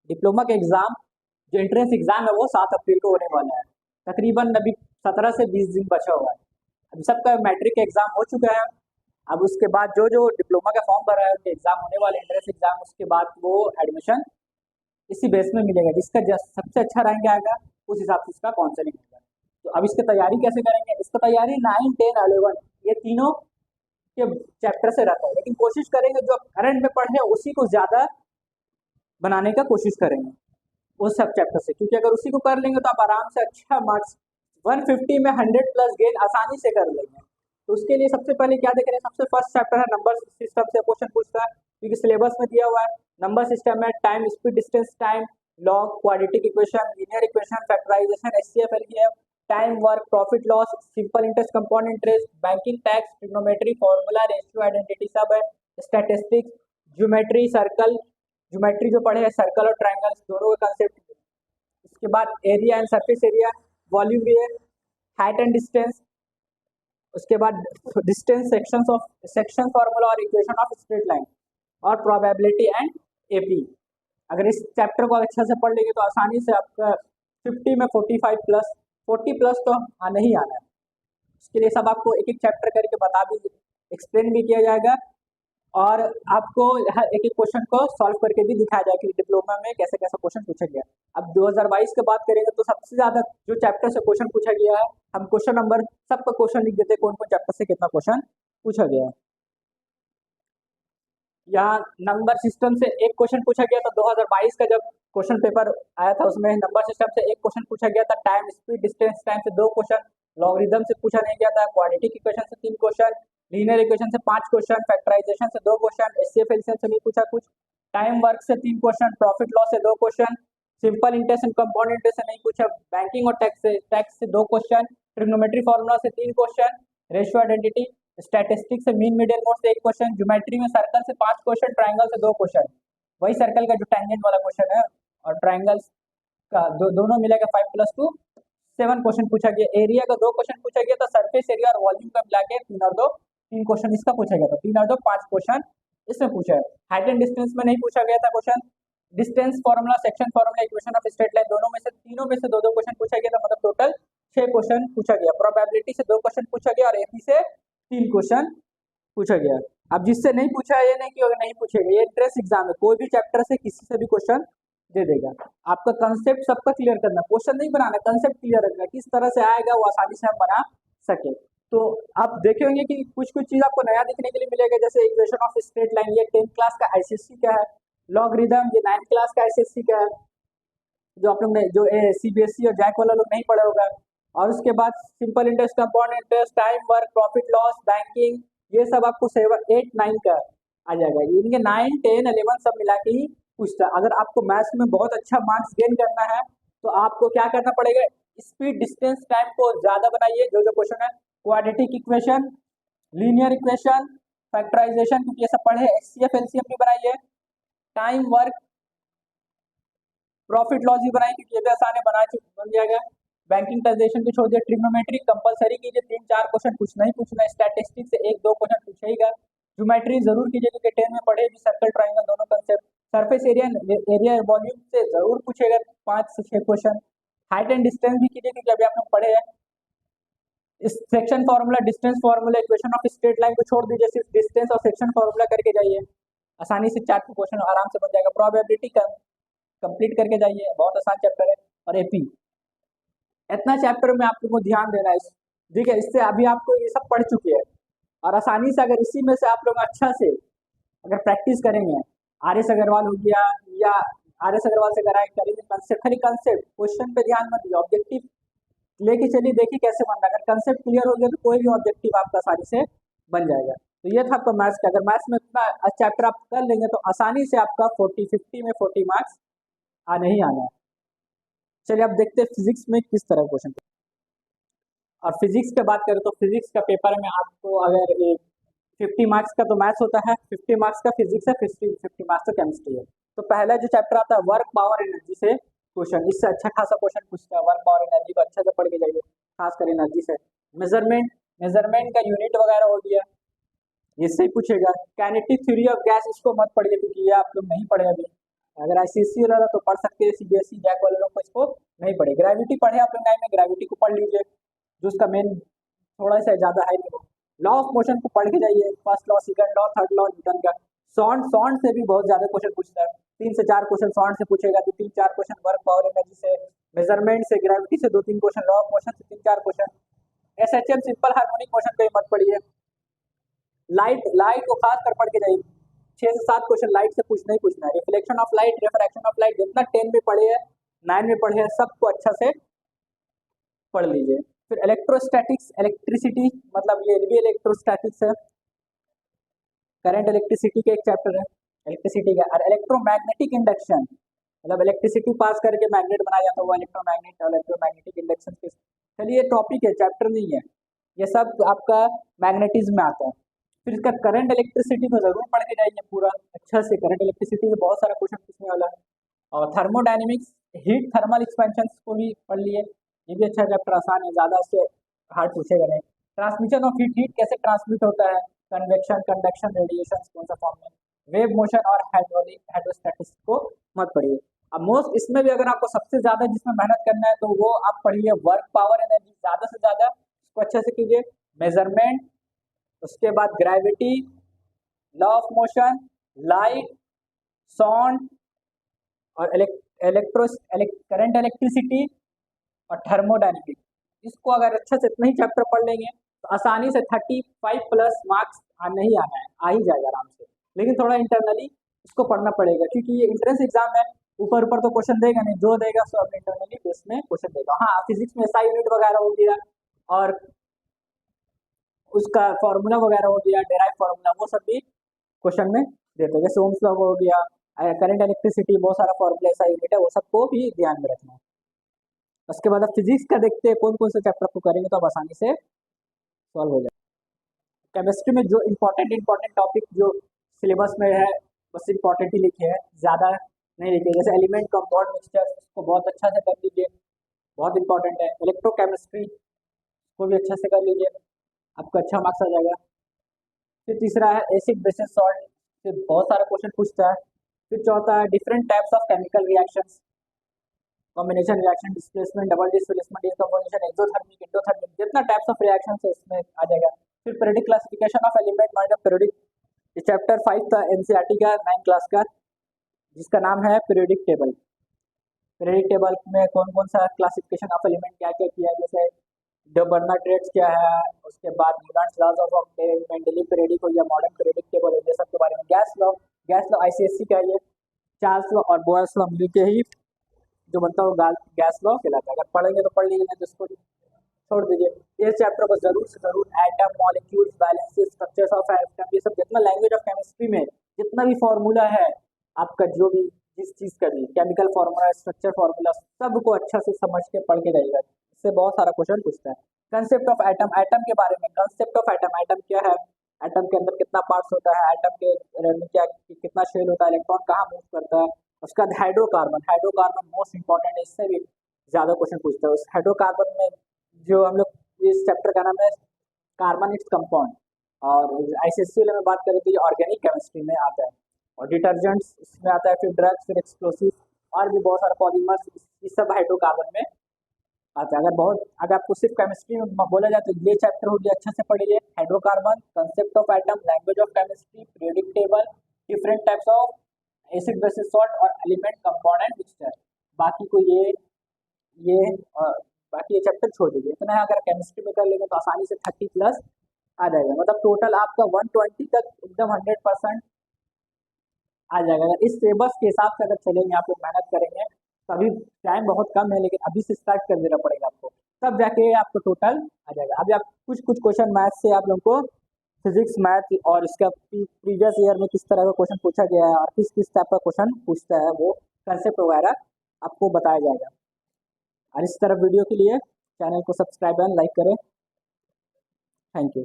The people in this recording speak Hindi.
डिप्लोमा के एग्ज़ाम जो एंट्रेंस एग्ज़ाम है वो 7 अप्रैल को होने वाला है। तकरीबन अभी 17 से 20 दिन बचा हुआ है। अभी सबका मैट्रिक का एग्ज़ाम हो चुका है। अब उसके बाद जो जो डिप्लोमा का फॉर्म भरा है उनके एग्ज़ाम होने वाले एंट्रेंस एग्ज़ाम, उसके बाद वो एडमिशन इसी बेस में मिलेगा। जिसका सबसे अच्छा रैंक आएगा उस हिसाब से उसका काउंसलिंग होगा। तो अब इसकी तैयारी कैसे करेंगे? इसका तैयारी 9, 10, 11 ये तीनों के चैप्टर से रहता है, लेकिन कोशिश करेंगे जो करंट में पढ़े उसी को ज़्यादा बनाने का कोशिश करेंगे उस सब चैप्टर से, क्योंकि अगर उसी को कर लेंगे तो आप आराम से अच्छा मार्क्स 150 में 100+ गेन आसानी से कर लेंगे। तो उसके लिए सबसे पहले क्या देख रहे हैं, सबसे फर्स्ट चैप्टर है नंबर सिस्टम से क्वेश्चन पूछता है, क्योंकि सिलेबस में दिया हुआ है नंबर सिस्टम में time, speed, distance, time, log, quadratic equation, linear equation, factorisation, HCF, LCM, time, work, profit loss, simple interest, compound interest, banking, tax, trigonometry, formula, ratio, identity सब है, स्टैटिस्टिक्स, ज्योमेट्री, सर्कल, ज्योमेट्री जो पढ़े हैं सर्कल और ट्रायंगल्स दोनों का कंसेप्ट। इसके बाद area and surface area, volume भी है, हाइट एंड डिस्टेंस, उसके बाद डिस्टेंस, सेक्शन फार्मूला और इक्वेशन ऑफ स्ट्रेट लाइन, और प्रोबेबिलिटी एंड एपी। अगर इस चैप्टर को अच्छा से पढ़ लेंगे तो आसानी से आपका 50 में 45+, 40+ तो आना ही आना है। उसके लिए सब आपको एक एक चैप्टर करके बता भी, एक्सप्लेन भी किया जाएगा, और आपको हर एक एक क्वेश्चन को सॉल्व करके भी दिखाया जाएगा कि डिप्लोमा में कैसे कैसे क्वेश्चन पूछा गया। अब 2022 की बात करेंगे तो सबसे ज़्यादा जो चैप्टर से क्वेश्चन पूछा गया है, हम क्वेश्चन नंबर सबका क्वेश्चन लिख देते हैं कौन कौन चैप्टर से कितना क्वेश्चन पूछा गया है। यहाँ नंबर सिस्टम से एक क्वेश्चन पूछा गया था 2022 का जब क्वेश्चन पेपर आया था, उसमें नंबर सिस्टम से एक क्वेश्चन पूछा गया था, टाइम, स्पीड, डिस्टेंस, टाइम से 2 क्वेश्चन, लॉगरिथम से पूछा नहीं गया था, क्वाड्रेटिक इक्वेशन से 3 क्वेश्चन, लीनियर इक्वेशन से 5 क्वेश्चन, फैक्टराइजेशन से 2 क्वेश्चन, एचसीएफ एलसीएम से नहीं पूछा कुछ, टाइम वर्क से 3 क्वेश्चन, प्रॉफिट लॉस से 2 question, simple interest and compound interest से नहीं पूछा, बैंकिंग और टैक्स से 2 क्वेश्चन, ट्रिग्नोमेट्री फॉर्मूला से 3 क्वेश्चन, रेशियो आइडेंटिटी, स्टैटिस्टिक्स से मीन मीडियन मोड से 1 क्वेश्चन, ज्योमेट्री में सर्कल से 5 क्वेश्चन, ट्रायंगल से 2 क्वेश्चन, वही सर्कल का जो टैंजेंट वाला क्वेश्चन है, और ट्रायंगल्स का दोनों मिलेगा 5+2 7 क्वेश्चन पूछा गया। एरिया का 2 क्वेश्चन पूछा गया था, सरफेस एरिया और वॉल्यूम का मिला के 3 और 2 3 क्वेश्चन इसका पूछा गया था, 3 और 2 5 क्वेश्चन इसमें पूछा है। हाइट एंड डिस्टेंस में नहीं पूछा गया था question, distance formula, section formula, equation of straight line दोनों में से तीनों में से 2-2 क्वेश्चन पूछा गया था, मतलब टोटल 6 क्वेश्चन पूछा गया। प्रोबेबिलिटी से 2 क्वेश्चन पूछा गया और एपी से 3 क्वेश्चन पूछा गया। अब जिससे नहीं पूछा है ये नहीं कि अगर नहीं पूछेगा, ये एंट्रेंस एग्जाम है, कोई भी चैप्टर से किसी से भी क्वेश्चन दे देगा। आपका कंसेप्ट सबका क्लियर करना, क्वेश्चन नहीं बनाना, कंसेप्ट क्लियर रखना, किस तरह से आएगा वो आसानी से हम बना सके। तो आप देखेंगे कि कुछ कुछ चीज़ आपको नया देखने के लिए मिलेगा, जैसे इक्वेशन ऑफ स्ट्रेट लाइन, ये 10th क्लास का आईसीएससी का है, लॉगरिथम ये 9th क्लास का आईसीएससी का है, जो आप लोग ने जो सीबीएसई और जैक वाला लोग नहीं पढ़ा होगा। और उसके बाद simple interest, compound interest, time work, profit loss, banking, ये सब आपको 7, 8, 9 का आ जाएगा। इनके 9, 10, 11 सब मिला के ही पूछता है। अगर आपको मैथ्स में बहुत अच्छा मार्क्स गेन करना है तो आपको क्या करना पड़ेगा, स्पीड, डिस्टेंस, टाइम को ज़्यादा बनाइए, जो जो क्वेश्चन है, quadratic equation, linear equation, factorisation, क्योंकि ये सब पढ़े, एचसीएफ एलसीएम भी बनाइए, टाइम वर्क, प्रॉफिट लॉस भी बनाइए क्योंकि ये भी आसान है, बन जाएगा। बैंकिंग ट्रांजेक्शन को छोड़ दिया, ट्रिग्नोमेट्री कंपलसरी कीजिए, 3-4 क्वेश्चन पूछना ही पूछना है, स्टैटिस्टिक्स से 1-2 क्वेश्चन पूछेगा, ज्योमेट्री जरूर कीजिए क्योंकि 10 में पढ़े भी सर्कल ट्रायंगल दोनों कंसेप्ट, सरफेस एरिया वॉल्यूम से जरूर पूछेगा 5 से 6 क्वेश्चन, हाइट एंड डिस्टेंस भी कीजिए क्योंकि अभी आप लोग पढ़े हैं। इस section formula, distance formula, equation of straight line को छोड़ दीजिए, सिर्फ डिस्टेंस और सेक्शन फार्मूला करके जाइए, आसानी से 4 क्वेश्चन आराम से बन जाएगा। प्रोबेबिलिटी कंप्लीट करके जाइए, बहुत आसान चैप्टर है। और एपी, इतना चैप्टर में आप लोगों को ध्यान देना है, ठीक है, इससे अभी आपको ये सब पढ़ चुके हैं, और आसानी से अगर इसी में से आप लोग अच्छा से अगर प्रैक्टिस करेंगे, आर.एस. अग्रवाल हो गया या आर.एस. अग्रवाल से करेंगे कंसेप्ट, खाली कंसेप्ट, क्वेश्चन पे ध्यान मत दीजिए, ऑब्जेक्टिव लेके चलिए, देखिए कैसे बनता है। अगर कंसेप्ट क्लियर हो गया तो कोई भी ऑब्जेक्टिव आपका आसानी से बन जाएगा। तो ये था आपका मैथ्स का, अगर मैथ्स में इतना चैप्टर आप कर लेंगे तो आसानी से आपका 50 में 40 मार्क्स आने ही आना है। चलिए अब देखते हैं फिजिक्स में किस तरह क्वेश्चन। और फिजिक्स की बात करें तो फिजिक्स का पेपर में आपको अगर 50 मार्क्स का तो मैथ्स होता है, 50 मार्क्स का फिजिक्स है, 50 मार्क्स का केमिस्ट्री है। तो पहला जो चैप्टर आता है वर्क, पावर, एनर्जी से क्वेश्चन, इससे अच्छा खासा क्वेश्चन पूछता है। वर्क, पावर, एनर्जी को अच्छे से पढ़ के जाइए, खासकर एनर्जी से। मेजरमेंट का यूनिट वगैरह हो गया, इससे ही पूछेगा। काइनेटिक थ्योरी ऑफ गैस, इसको मत पढ़िए क्योंकि ये आप लोग नहीं पढ़े अभी, अगर आईसीएससी वाला तो पढ़ सकते हैं, सीबीएसई जैक वाले लोग को इसको नहीं पढ़े। ग्रेविटी पढ़े आप लोग 9 में, ग्रेविटी को पढ़ लीजिए, जो उसका मेन थोड़ा सा ज़्यादा है नहीं। लॉ ऑफ मोशन को पढ़ के जाइए, first law, second law, third law Newton का। सॉन्ड से भी बहुत ज़्यादा क्वेश्चन पूछता है, 3 से 4 क्वेश्चन सॉन्ड से पूछेगा, तो 3-4 क्वेश्चन वर्क पावर एनर्जी से, मेजरमेंट से, ग्रेविटी से 2-3 क्वेश्चन, लॉ ऑफ मोशन से 3-4 question. SHM simple harmonic motion पे मत पढ़िए। लाइट को खास कर पढ़ के जाइए, 6 से 7 क्वेश्चन लाइट से पूछना ही पूछना है। Reflection of light, refraction of light, जितना 10 में पढ़े हैं, 9 में पढ़े हैं, सबको अच्छा से पढ़ लीजिए। फिर इलेक्ट्रोस्टैटिक्स, इलेक्ट्रिसिटी, मतलब ये भी इलेक्ट्रोस्टैटिक्स है, करंट इलेक्ट्रिसिटी के एक चैप्टर है इलेक्ट्रिसिटी का। और इलेक्ट्रोमैग्नेटिक इंडक्शन, मतलब इलेक्ट्रिसिटी पास करके मैग्नेट बनाया जाता है, वो इलेक्ट्रोमैग्नेट और इलेक्ट्रोमैग्नेटिक इंडक्शन के। चलिए ये टॉपिक है, चैप्टर नहीं है, ये सब आपका मैग्नेटिज्म में आता है। फिर इसका करंट इलेक्ट्रिसिटी को जरूर पढ़ के जाइए पूरा अच्छा से, करंट इलेक्ट्रिसिटी में बहुत सारा क्वेश्चन पूछने वाला है। और थर्मोडायनेमिक्स, हीट थर्मल एक्सपेंशन को भी पढ़ लिए, ये भी अच्छा चैप्टर, आसान है, ज़्यादा उससे हार्ड पूछेगा नहीं। ट्रांसमिशन ऑफ हीट कैसे ट्रांसमिट होता है, कन्वेक्शन, कंडक्शन, रेडिएशन कौन सा फॉर्म में, वेव मोशन और हाइड्रोलिक, हाइड्रोस्टैटिक्स को मत पढ़िए। अब मोस्ट इसमें भी अगर आपको सबसे ज़्यादा जिसमें मेहनत करना है तो वो आप पढ़िए वर्क पावर एनर्जी, ज़्यादा से ज़्यादा इसको अच्छे से कीजिए। मेजरमेंट, उसके बाद gravity, law of motion, light, sound और करंट इलेक्ट्रिसिटी और थर्मोडायनेमिक्स। इसको अगर अच्छे से इतना ही चैप्टर पढ़ लेंगे तो आसानी से 35+ मार्क्स आने ही आना है, आ ही जाएगा आराम से। लेकिन थोड़ा इंटरनली इसको पढ़ना पड़ेगा, क्योंकि ये इंट्रेंस एग्जाम है, ऊपर ऊपर तो क्वेश्चन देगा नहीं, जो देगा सो अपने इंटरनली बेस में क्वेश्चन देगा। हाँ, फिजिक्स में एसआई यूनिट वगैरह हो गया और उसका फॉर्मूला वगैरह हो गया, डेराइव फॉर्मूला, वो सब भी क्वेश्चन में देते हैं, जैसे ओम्स लॉ हो गया, करंट इलेक्ट्रिसिटी, बहुत सारा फॉर्मूला एसआई यूनिट है, वो सबको भी ध्यान में रखना है। उसके बाद अब फिजिक्स का देखते हैं कौन कौन से चैप्टर को करेंगे तो अब आसानी से सॉल्व हो जाए। केमिस्ट्री में जो इंपॉर्टेंट टॉपिक जो सिलेबस में है बस इंपॉर्टेंट ही लिखे हैं, ज़्यादा नहीं लिखे, जैसे एलिमेंट, कंपाउंड, मिक्सचर, उसको बहुत अच्छा से कर लीजिए, बहुत इंपॉर्टेंट है। इलेक्ट्रोकेमिस्ट्री को भी अच्छे से कर लीजिए, आपको अच्छा मार्क्स आ जाएगा। फिर तीसरा है एसिड बेसिस सॉल्ट, फिर बहुत सारा क्वेश्चन पूछता है। फिर चौथा है different types of chemical reactions, combination reaction, displacement, double displacement, decomposition, exothermic, endothermic, जितना टाइप्स ऑफ रिएक्शंस है इसमें आ जाएगा। फिर पीरियोडिक क्लासिफिकेशन ऑफ एलिमेंट, मतलब पीरियोडिक, चैप्टर 5 था एनसीईआरटी का 9 क्लास का, जिसका नाम है पीरियोडिक टेबल। पीरियोडिक टेबल में कौन कौन सा क्लासिफिकेशन ऑफ एलिमेंट क्या क्या किया है, जैसे डे बर्नर ट्रेड्स क्या है, उसके बाद Newton's laws of octave, Mendeleev periodic हो गया, मॉडर्न पीरियोडिक टेबल हो गया, सब के बारे में। गैस लॉ आईसीएससी का ये, चार्ल्स लॉ और बोयल्स लॉ मिलके ही जो बनता है गैस लॉ कहलाता है। अगर पढ़ेंगे तो पढ़ लीजिए, नहीं तो इसको छोड़ दीजिए। ये चैप्टर को जरूर से जरूर, atom, molecules, balances, structures of atom, ये सब जितना लैंग्वेज ऑफ केमिस्ट्री में जितना भी फॉर्मूला है आपका, जो भी जिस चीज़ का भी केमिकल फार्मूला, स्ट्रक्चर फार्मूला, सबको अच्छा से समझ के पढ़ के जाइएगा, इससे बहुत सारा क्वेश्चन पूछता है। कंसेप्ट ऑफ एटम, एटम के बारे में, कंसेप्ट ऑफ एटम, एटम क्या है, एटम के अंदर कितना पार्ट्स होता है, एटम के में क्या कितना शेल होता है, इलेक्ट्रॉन कहाँ मूव करता है। उसका हाइड्रोकार्बन, हाइड्रोकार्बन मोस्ट इंपॉर्टेंट है, इससे भी ज़्यादा क्वेश्चन पूछता है। उस हाइड्रोकार्बन में जो हम लोग, इस चैप्टर का नाम है कार्बन इट्स कंपाउंड, और आईसीएससी में बात करें तो ये ऑर्गेनिक केमिस्ट्री में आता है, और डिटर्जेंट्स इसमें आता है, फिर ड्रग्स, फिर एक्सप्लोसिव और भी बहुत सारा पॉलीमर्स, ये सब हाइड्रोकार्बन में आता है। अगर आपको सिर्फ केमिस्ट्री में बोला जाए तो ये चैप्टर हो गया, अच्छा से पढ़िए। Hydrocarbon, concept of atom, language of chemistry, periodic table, different types of acid basis salt और एलिमेंट, कंपाउंड एंड मिक्सचर। बाकी को ये बाकी ये चैप्टर छोड़ दीजिए, इतना है। अगर केमिस्ट्री में कर लेंगे तो आसानी से 30+ आ जाएगा, मतलब टोटल आपका 120 तक एकदम 100% आ जाएगा। अगर इस सिलेबस के हिसाब से अगर चलेंगे, आप लोग मेहनत करेंगे तो अभी टाइम बहुत कम है, लेकिन अभी से स्टार्ट कर देना पड़ेगा आपको, तब जाके आपको टोटल आ जाएगा। अभी आप कुछ क्वेश्चन मैथ से आप लोगों को, फिजिक्स, मैथ और इसका प्रीवियस ईयर में किस तरह का क्वेश्चन पूछा गया है और किस किस टाइप का क्वेश्चन पूछता है, वो कंसेप्ट वगैरह आपको बताया जाएगा। और इस तरह वीडियो के लिए चैनल को सब्सक्राइब एंड लाइक करें। Thank you.